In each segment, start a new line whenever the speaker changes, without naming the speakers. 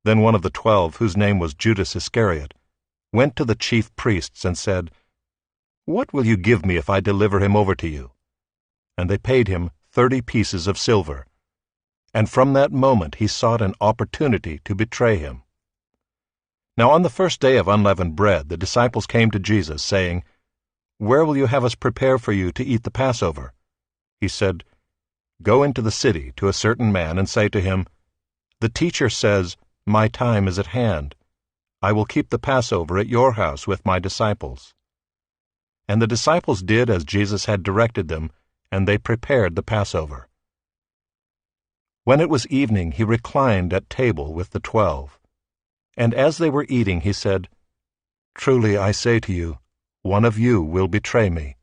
Then one of the 12, whose name was Judas Iscariot, went to the chief priests and said, "What will you give me if I deliver him over to you?" And they paid him 30 pieces of silver. And from that moment he sought an opportunity to betray him. Now on the first day of unleavened bread the disciples came to Jesus, saying, "Where will you have us prepare for you to eat the Passover?" He said, "Go into the city to a certain man and say to him, 'The teacher says, my time is at hand. I will keep the Passover at your house with my disciples.'" And the disciples did as Jesus had directed them, and they prepared the Passover. When it was evening, he reclined at table with the 12. And as they were eating, he said, "Truly I say to you, one of you will betray me."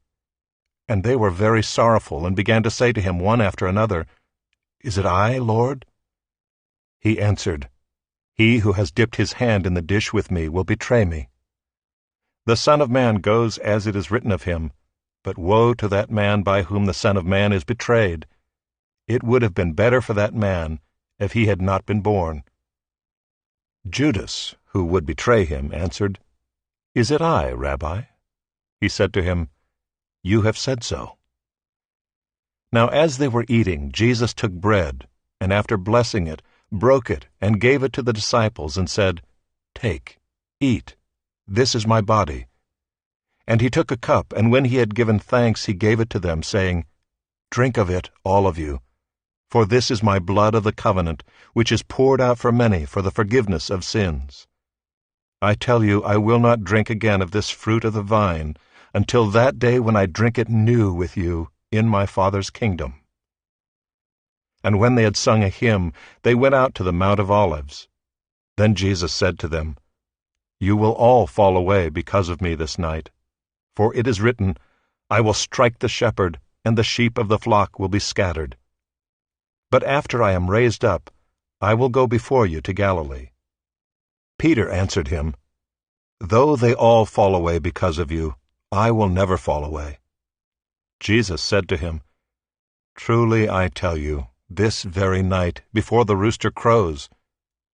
And they were very sorrowful, and began to say to him one after another, "Is it I, Lord?" He answered, "He who has dipped his hand in the dish with me will betray me. The Son of Man goes as it is written of him, but woe to that man by whom the Son of Man is betrayed. It would have been better for that man if he had not been born." Judas, who would betray him, answered, "Is it I, Rabbi?" He said to him, "You have said so." Now as they were eating, Jesus took bread, and after blessing it, broke it, and gave it to the disciples, and said, "Take, eat, this is my body." And he took a cup, and when he had given thanks, he gave it to them, saying, "Drink of it, all of you, for this is my blood of the covenant, which is poured out for many for the forgiveness of sins. I tell you, I will not drink again of this fruit of the vine, until that day when I drink it new with you in my Father's kingdom." And when they had sung a hymn, they went out to the Mount of Olives. Then Jesus said to them, "You will all fall away because of me this night. For it is written, I will strike the shepherd, and the sheep of the flock will be scattered. But after I am raised up, I will go before you to Galilee." Peter answered him, "Though they all fall away because of you, I will never fall away." Jesus said to him, "Truly I tell you, this very night, before the rooster crows,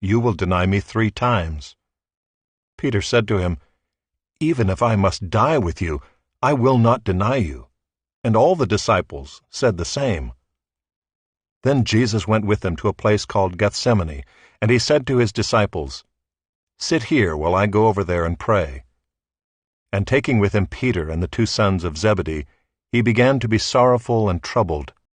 you will deny me 3 times. Peter said to him, "Even if I must die with you, I will not deny you." And all the disciples said the same. Then Jesus went with them to a place called Gethsemane, and he said to his disciples, "Sit here while I go over there and pray." And taking with him Peter and the 2 sons of Zebedee, he began to be sorrowful and troubled,